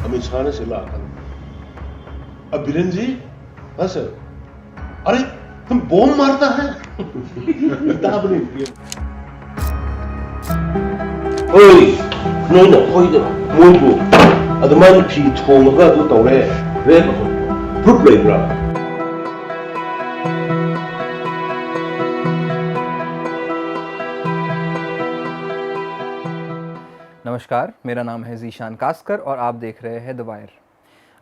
अमित शाह ने सिला अब बीरेन जी हाँ सर अरे तुम बॉम्ब मारता है ओए नोइना होइदा मोइबो अदमान फी थोंगा तो तौरे वे प्रूफ लेब्रा नमस्कार, मेरा नाम है ज़ीशान कास्कर और आप देख रहे हैं द वायर।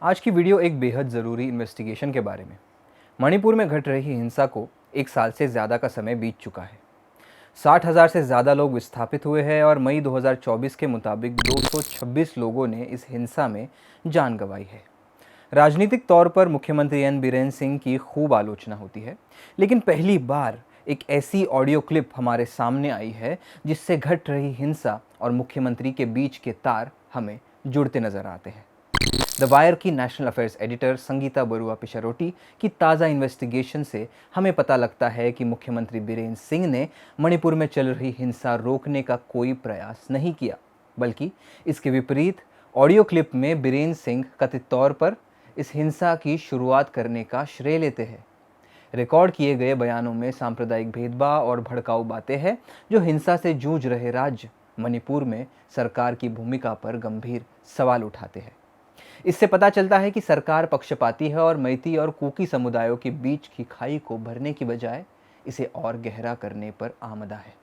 आज की वीडियो एक बेहद ज़रूरी इन्वेस्टिगेशन के बारे में। मणिपुर में घट रही हिंसा को 1 साल से ज़्यादा का समय बीत चुका है। 60,000 से ज़्यादा लोग विस्थापित हुए हैं और मई 2024 के मुताबिक 226 लोगों ने इस हिंसा में जान गंवाई है। राजनीतिक तौर पर मुख्यमंत्री एन बीरेन सिंह की खूब आलोचना होती है, लेकिन पहली बार एक ऐसी ऑडियो क्लिप हमारे सामने आई है जिससे घट रही हिंसा और मुख्यमंत्री के बीच के तार हमें जुड़ते नजर आते हैं। द वायर की national affairs editor Sangeeta Barua Pisharoty की ताज़ा इन्वेस्टिगेशन से हमें पता लगता है कि मुख्यमंत्री बीरेन सिंह ने मणिपुर में चल रही हिंसा रोकने का कोई प्रयास नहीं किया, बल्कि इसके विपरीत ऑडियो क्लिप में बीरेन सिंह कथित तौर पर इस हिंसा की शुरुआत करने का श्रेय लेते हैं। रिकॉर्ड किए गए बयानों में सांप्रदायिक भेदभाव और भड़काऊ बातें हैं जो हिंसा से जूझ रहे राज्य मणिपुर में सरकार की भूमिका पर गंभीर सवाल उठाते हैं। इससे पता चलता है कि सरकार पक्षपाती है और मैती और कुकी समुदायों के बीच की खाई को भरने की बजाय इसे और गहरा करने पर आमदा है।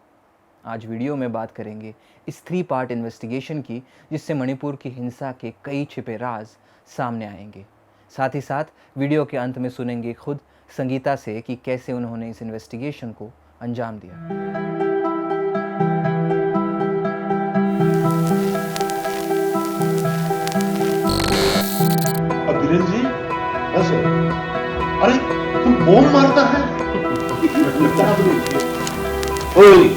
आज वीडियो में बात करेंगे इस 3 पार्ट इन्वेस्टिगेशन की, जिससे मणिपुर की हिंसा के कई छिपे राज सामने आएंगे। साथ ही साथ वीडियो के अंत में सुनेंगे खुद संगीता से कि कैसे उन्होंने इस इन्वेस्टिगेशन को अंजाम दिया। अब बीरेन जी हाँ सर अरे तुम बॉम्ब मारता है ओए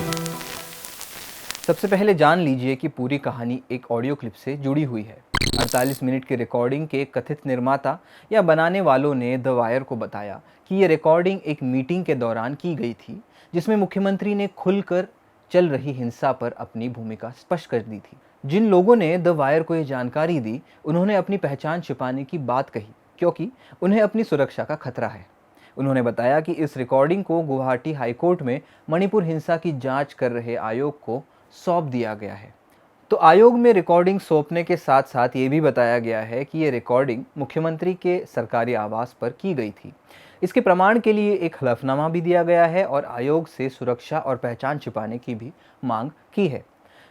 सबसे पहले जान लीजिए कि पूरी कहानी एक ऑडियो क्लिप से जुड़ी हुई है। 48 मिनट की रिकॉर्डिंग के कथित निर्माता या बनाने वालों ने द वायर को बताया कि ये रिकॉर्डिंग एक मीटिंग के दौरान की गई थी, जिसमें मुख्यमंत्री ने खुलकर चल रही हिंसा पर अपनी भूमिका स्पष्ट कर दी थी। जिन लोगों ने द वायर को ये जानकारी दी, उन्होंने अपनी पहचान छिपाने की बात कही क्योंकि उन्हें अपनी सुरक्षा का खतरा है। उन्होंने बताया कि इस रिकॉर्डिंग को गुवाहाटी हाईकोर्ट में मणिपुर हिंसा की जांच कर रहे आयोग को सौंप दिया गया है। तो आयोग में रिकॉर्डिंग सौंपने के साथ साथ ये भी बताया गया है कि ये रिकॉर्डिंग मुख्यमंत्री के सरकारी आवास पर की गई थी। इसके प्रमाण के लिए एक हलफनामा भी दिया गया है और आयोग से सुरक्षा और पहचान छिपाने की भी मांग की है।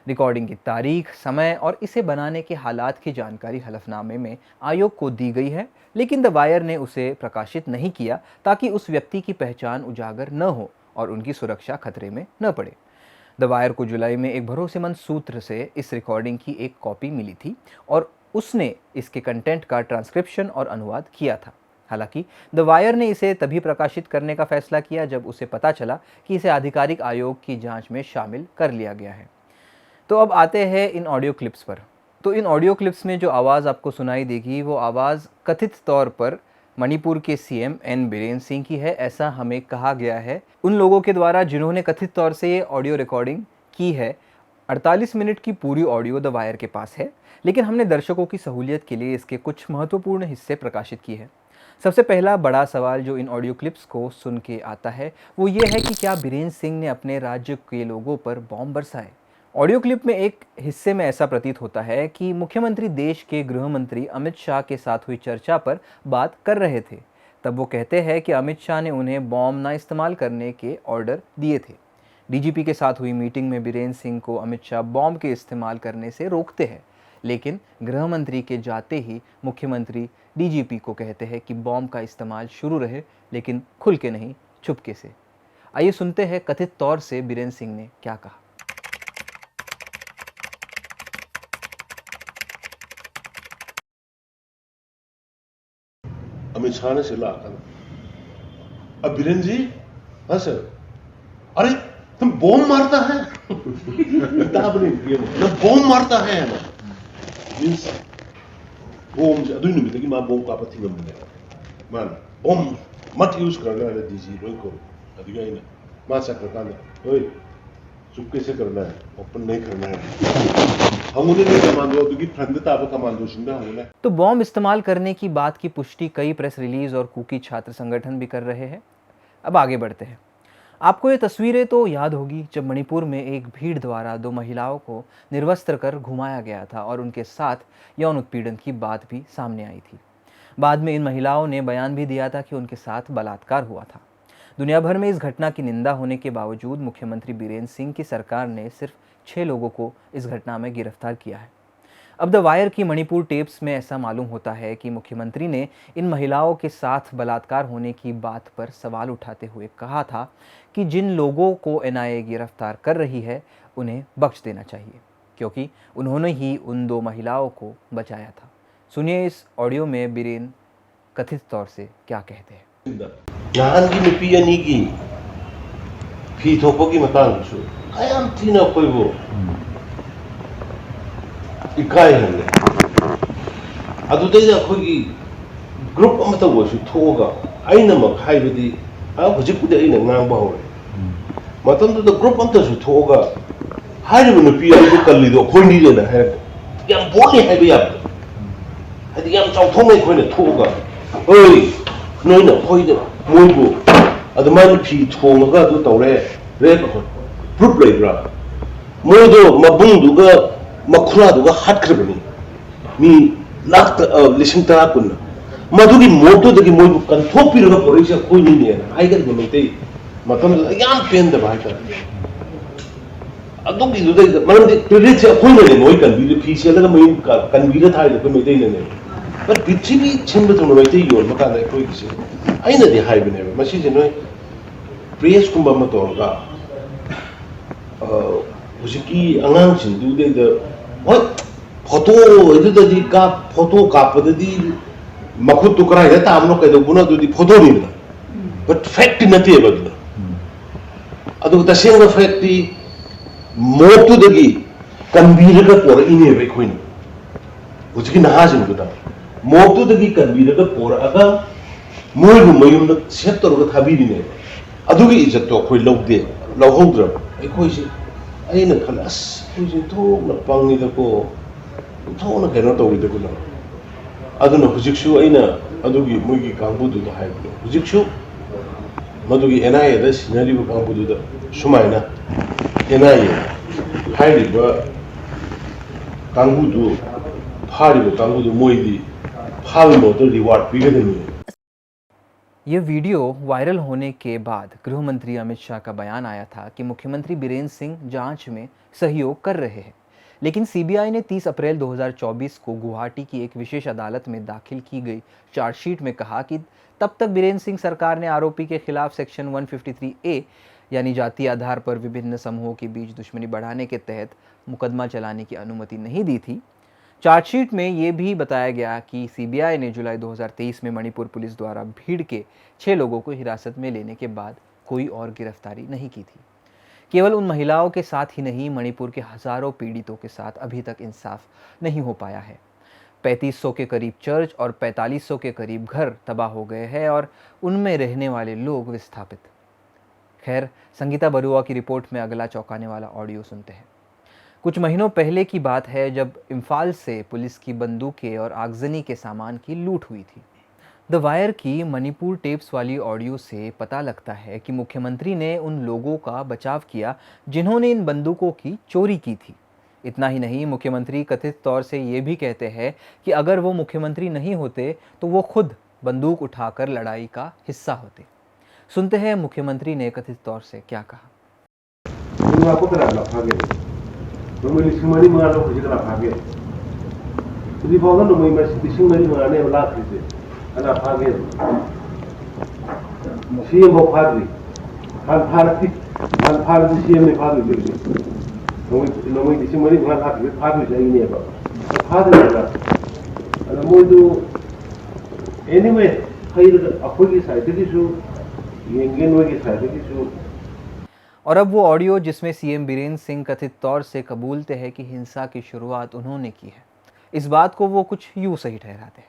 रिकॉर्डिंग की तारीख, समय और इसे बनाने के हालात की जानकारी हलफनामे में आयोग को दी गई है, लेकिन द वायर ने उसे प्रकाशित नहीं किया ताकि उस व्यक्ति की पहचान उजागर न हो और उनकी सुरक्षा खतरे में न पड़े। द वायर को जुलाई में एक भरोसेमंद सूत्र से इस रिकॉर्डिंग की एक कॉपी मिली थी और उसने इसके कंटेंट का ट्रांसक्रिप्शन और अनुवाद किया था। हालांकि द वायर ने इसे तभी प्रकाशित करने का फैसला किया जब उसे पता चला कि इसे आधिकारिक आयोग की जांच में शामिल कर लिया गया है। तो अब आते हैं इन ऑडियो क्लिप्स पर। तो इन ऑडियो क्लिप्स में जो आवाज़ आपको सुनाई देगी वो आवाज़ कथित तौर पर मणिपुर के सीएम एन बीरेन सिंह की है, ऐसा हमें कहा गया है उन लोगों के द्वारा जिन्होंने कथित तौर से ये ऑडियो रिकॉर्डिंग की है। 48 मिनट की पूरी ऑडियो द वायर के पास है, लेकिन हमने दर्शकों की सहूलियत के लिए इसके कुछ महत्वपूर्ण हिस्से प्रकाशित किए हैं। सबसे पहला बड़ा सवाल जो इन ऑडियो क्लिप्स को सुन के आता है वो ये है कि क्या बीरेन सिंह ने अपने राज्य के लोगों पर बॉम्ब बरसाए। ऑडियो क्लिप में एक हिस्से में ऐसा प्रतीत होता है कि मुख्यमंत्री देश के गृह मंत्री अमित शाह के साथ हुई चर्चा पर बात कर रहे थे। तब वो कहते हैं कि अमित शाह ने उन्हें बॉम्ब ना इस्तेमाल करने के ऑर्डर दिए थे। डीजीपी के साथ हुई मीटिंग में बीरेन सिंह को अमित शाह बॉम्ब के इस्तेमाल करने से रोकते हैं, लेकिन गृह मंत्री के जाते ही मुख्यमंत्री डीजीपी को कहते हैं कि बॉम्ब का इस्तेमाल शुरू रहे, लेकिन खुल के नहीं, चुपके से। आइए सुनते हैं कथित तौर से बीरेन सिंह ने क्या कहा। अमित शाह ने सिला अब बीरेन जी हाँ सर अरे तुम बॉम्ब मारता है बॉम्ब मारता है ना मींस बॉम्ब अदुई नुमितगी मा बॉम्ब का पथि ngam ne मान बॉम्ब मत यूज करना है डीजी रोई को अदिगा इन मा सकता है ओए चुपके से करना है, ओपन नहीं करना है। तो बॉम्ब इस्तेमाल करने की बात की पुष्टि कई प्रेस रिलीज और कुकी छात्र संगठन भी कर रहे हैं। अब आगे बढ़ते हैं। आपको ये तस्वीरें तो याद होगी जब मणिपुर में एक भीड़ द्वारा 2 महिलाओं को निर्वस्त्र कर घुमाया गया था और उनके साथ यौन उत्पीड़न की बात भी सामने आई थी। बाद में इन महिलाओं ने बयान भी दिया था कि उनके साथ बलात्कार हुआ था। दुनिया भर में इस घटना की निंदा होने के बावजूद मुख्यमंत्री बीरेंद्र सिंह की सरकार ने सिर्फ 6 लोगों को इस घटना में गिरफ्तार किया है। अब द वायर की मणिपुर टेप्स में ऐसा मालूम होता है कि मुख्यमंत्री ने इन महिलाओं के साथ बलात्कार होने की बात पर सवाल उठाते हुए कहा था कि जिन लोगों को एनआईए गिरफ्तार कर रही है उन्हें बख्श देना चाहिए, क्योंकि उन्होंने ही उन 2 महिलाओं को बचाया था। सुनिए इस ऑडियो में बीरेन कथित तौर से क्या कहते हैं। इकाई हल्ले अदुदैदा अखोगी ग्रुप अमता वसु थोगा आइनमक हाइबदी हुजिपुदे आइना ngang hore matamdu group amta su thoga haibu nupi ayu kallido khoini de na hai yam boni haibu yam hadi yam chaw thongai khoina thoga oi noina khoide moibu adman phi thonga du tawre re ko group leibra moido mabung duga मखुरादुगा हाटख्रबनी मी लाख लिसिंग तरा कुन मधुगी मोटोदगी मोइबु कंथोपिरगा पोरिसा कोइनी ने Iger गमेते मतम याम pain the भाइता अदुगी दुदे मनदे ट्रेडिट कोइने ने मोइ कनबि फिसेलगा मोइ कनबिरा थाइले को मेते ने पर पृथ्वी छिंब तुन मेते योल मका ने कोइ किसे आइना दे हाइबने मसी जे नोइ प्रेस कुंबा मतोरगा हुजिकी अंगांग सिंदुदे द फोटो इदुददी का फोटो कापददी मखुत तुकरा है तामनो कदो गुना दुदी फोटो नि बट फैक्ट नते बदला अदु तसेंग फैक्ट मोटु दगी कनबीर का पोर इने बे खोइन उजकी नहाजिन गुदा मोटु दगी कनबीर का पोर अगा मोय गु मयुम द सेटर ग थाबीनि ने अदुगी इज्जत तो खोइ लौदे लौहौद्र ए खोइसे aina khalas kuji to na pangi da ko to na keno to wi da ko na aduna hujiksu aina adugi mugi kangbu du da hai hujiksu madugi NIA da sinari bu kangbu du da sumaina NIA hairi ba kangbu du phari ba kangbu du moi di phal mo to reward pi ga de ये video viral होने के बाद गृह मंत्री अमित शाह का बयान आया था कि मुख्यमंत्री बीरेंद्र सिंह जांच में सहयोग कर रहे हैं, लेकिन सीबीआई ने 30 अप्रैल 2024 को गुवाहाटी की एक विशेष अदालत में दाखिल की गई चार्जशीट में कहा कि तब तक बीरेंद्र सिंह सरकार ने आरोपी के खिलाफ सेक्शन 153A यानी जातीय आधार पर विभिन्न समूहों के बीच दुश्मनी बढ़ाने के तहत मुकदमा चलाने की अनुमति नहीं दी थी। चार्जशीट में ये भी बताया गया कि सीबीआई ने जुलाई 2023 में मणिपुर पुलिस द्वारा भीड़ के 6 लोगों को हिरासत में लेने के बाद कोई और गिरफ्तारी नहीं की थी। केवल उन महिलाओं के साथ ही नहीं, मणिपुर के हजारों पीड़ितों के साथ अभी तक इंसाफ नहीं हो पाया है। 3500 के करीब चर्च और 4500 के करीब घर तबाह हो गए हैं और उनमें रहने वाले लोग विस्थापित। खैर, संगीता बरुआ की रिपोर्ट में अगला चौंकाने वाला ऑडियो सुनते हैं। कुछ महीनों पहले की बात है जब इम्फाल से पुलिस की बंदूकें और आगजनी के सामान की लूट हुई थी। द वायर की मणिपुर टेप्स वाली ऑडियो से पता लगता है कि मुख्यमंत्री ने उन लोगों का बचाव किया जिन्होंने इन बंदूकों की चोरी की थी। इतना ही नहीं, मुख्यमंत्री कथित तौर से ये भी कहते हैं कि अगर वो मुख्यमंत्री नहीं होते तो वो खुद बंदूक उठाकर लड़ाई का हिस्सा होते। सुनते हैं मुख्यमंत्री ने कथित तौर से क्या कहा। Nomoi lising mari mangalo ko jikana phage udi boga nomoi mas lising mari mangane wala khise ana phage CM bo phage hal phage CM ne phage bilbi nomoi lising mari mangala phage jai ne ba phage la ana moi do anyway khair akhoi ki side ki su yengen wa ki side ki su। और अब वो audio जिसमें CM Birendra Singh कथित तौर से कबूलते हैं कि हिंसा की शुरुआत उन्होंने की है। इस बात को वो कुछ यूँ सही ठहराते हैं।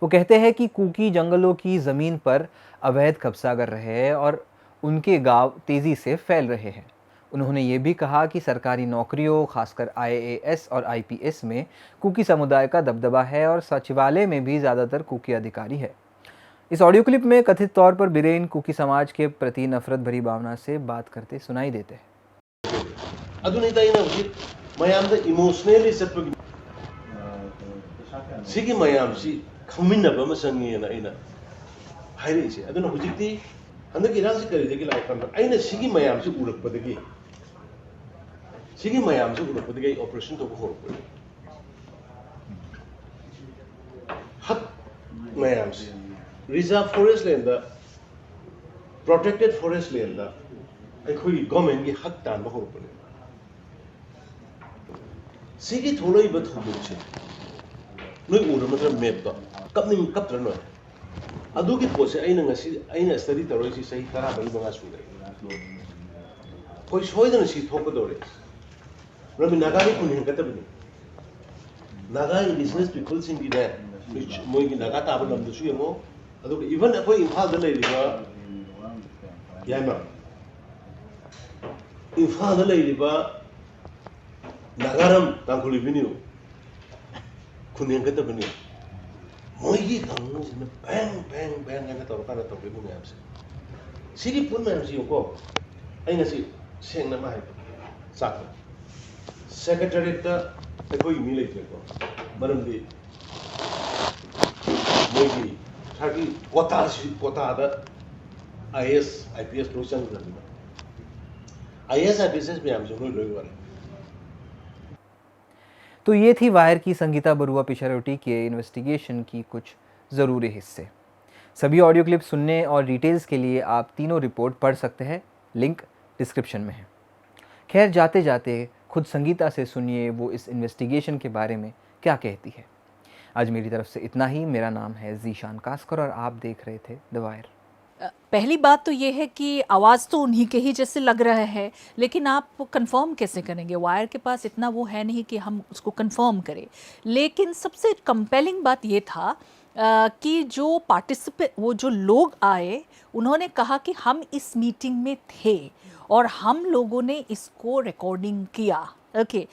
वो कहते हैं कि कुकी जंगलों की ज़मीन पर अवैध कब्जा कर रहे हैं और उनके गांव तेज़ी से फैल रहे हैं। उन्होंने ये भी कहा कि सरकारी नौकरियों, खासकर IAS और IPS में कुकी समुदाय का दबदबा है और सचिवालय में भी ज़्यादातर कुकी अधिकारी है। इस ऑडियो क्लिप में कथित तौर पर बीरेन कुकी समाज के प्रति नफरत भरी भावना से बात करते सुनाई देते हैं। इमोशनली सिगी मयाम सी खमिनब अम संगेना अइना हाइरिसे अदुना हुजिकती हंदकी इरांग से करिदे कि लाइफन अइना सिगी मयाम से उरकपदगी ऑपरेशन तो होरपदे हक मयाम से reserve forest land protected forest land अखोई गवर्नमेंट की हक तान होरपदे सिगी थोलई बथुबुचे नोई उर मतलब मैप तो कपनिंग कपत्र नो अदुगी पोसे अइना स्टडी तरोइसी सही तरा बली बंगा सुरे कोई सोइदन सी थोकदोरे रबि नागारी कुन हेंगतबनि नागा इंडिजिनस पीपल सिंगी ने मोइगी नागा ताब लमदसु यमो अदुग इवन अखोई इम्फाल द लेरिबा यामा इम्फाल द लेरिबा नागारम तांखुलिबिनियो खुन हेंगतबनि मोइगी कांगसिन बैंग बैंग बैंग ने तौरकाना तौबिबु मैमसे सिगी पुन मैमसे योको अइना सी सेंगना मा हाइ साक सेक्रेटरीट अखोई मी लेतेको मरमदि मोइगी थागी कोता दा IAS IPS लो चंगदबि IAS IPS मैमसे लोई लोई वाले। तो ये थी वायर की संगीता बरुआ पिछारोटी के इन्वेस्टिगेशन की कुछ ज़रूरी हिस्से। सभी ऑडियो क्लिप सुनने और डिटेल्स के लिए आप तीनों रिपोर्ट पढ़ सकते हैं, लिंक डिस्क्रिप्शन में है। खैर, जाते जाते खुद संगीता से सुनिए वो इस इन्वेस्टिगेशन के बारे में क्या कहती है। आज मेरी तरफ से इतना ही। मेरा नाम है ज़ीशान कास्कर और आप देख रहे थे द वायर। पहली बात तो ये है कि आवाज़ तो उन्हीं के ही जैसे लग रहा है, लेकिन आप कंफर्म कैसे करेंगे? वायर के पास इतना वो है नहीं कि हम उसको कंफर्म करें। लेकिन सबसे कंपेलिंग बात ये था कि वो जो लोग आए, उन्होंने कहा कि हम इस मीटिंग में थे और हम लोगों ने इसको रिकॉर्डिंग किया। ओके,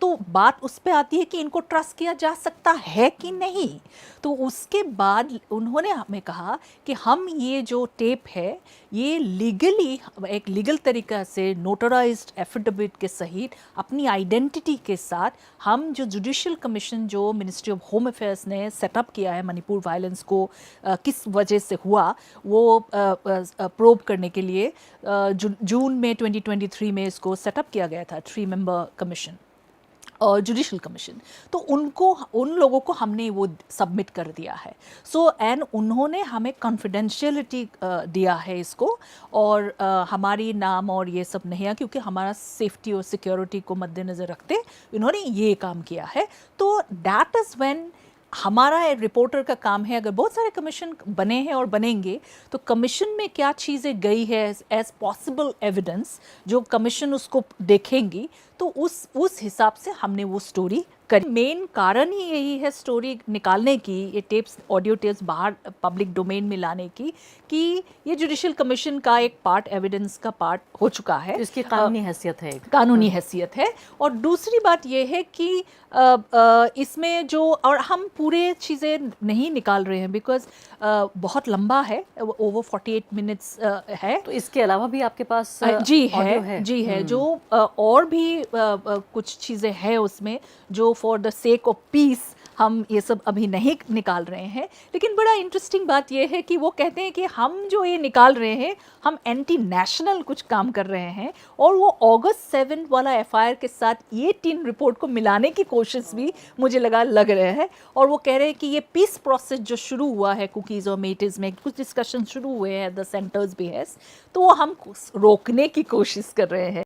तो बात उस पे आती है कि इनको ट्रस्ट किया जा सकता है कि नहीं। तो उसके बाद उन्होंने हमें कहा कि हम ये जो टेप है ये लीगली एक लीगल तरीका से नोटराइज्ड एफिडेविट के सहित अपनी आइडेंटिटी के साथ हम जो जुडिशियल कमीशन जो मिनिस्ट्री ऑफ होम अफेयर्स ने सेटअप किया है मणिपुर वायलेंस को किस वजह से हुआ वो प्रोब करने के लिए जून में 2023 में इसको सेटअप किया गया था 3 मेंबर कमीशन और जुडिशल कमीशन। तो उन लोगों को हमने वो सबमिट कर दिया है। एंड उन्होंने हमें कॉन्फिडेंशियलिटी दिया है इसको और हमारी नाम और ये सब नहीं है, क्योंकि हमारा सेफ्टी और सिक्योरिटी को मद्देनज़र रखते इन्होंने ये काम किया है। तो दैट इज़ व्हेन हमारा रिपोर्टर का काम है, अगर बहुत सारे कमीशन बने हैं और बनेंगे तो कमीशन में क्या चीज़ें गई है एज पॉसिबल एविडेंस जो कमीशन उसको देखेंगी, तो उस हिसाब से हमने वो स्टोरी करी। मेन कारण ही यही है स्टोरी निकालने की, ये टेप्स ऑडियो टेप्स बाहर पब्लिक डोमेन में लाने की, कि ये जुडिशियल कमीशन का एक पार्ट एविडेंस का पार्ट हो चुका है, इसकी कानूनी हैसियत है, कानूनी हैसियत है। और दूसरी बात ये है कि इसमें जो और हम पूरे चीज़ें नहीं निकाल रहे हैं बिकॉज बहुत लंबा है, ओवर 48 मिनट्स है। तो इसके अलावा भी आपके पास जी है जो और भी कुछ चीज़ें हैं उसमें जो for the sake of peace हम ये सब अभी नहीं निकाल रहे हैं। लेकिन बड़ा इंटरेस्टिंग बात ये है कि वो कहते हैं कि हम जो ये निकाल रहे हैं हम एंटी नेशनल कुछ काम कर रहे हैं, और वो अगस्त 7 वाला FIR के साथ ये 3 रिपोर्ट को मिलाने की कोशिश भी मुझे लग रहे हैं। और वो कह रहे हैं कि ये पीस प्रोसेस जो शुरू हुआ है कुकीज़ और मेटिज़ में कुछ डिस्कशन शुरू हुए हैं द सेंटर्स भी है, तो वो हम रोकने की कोशिश कर रहे हैं।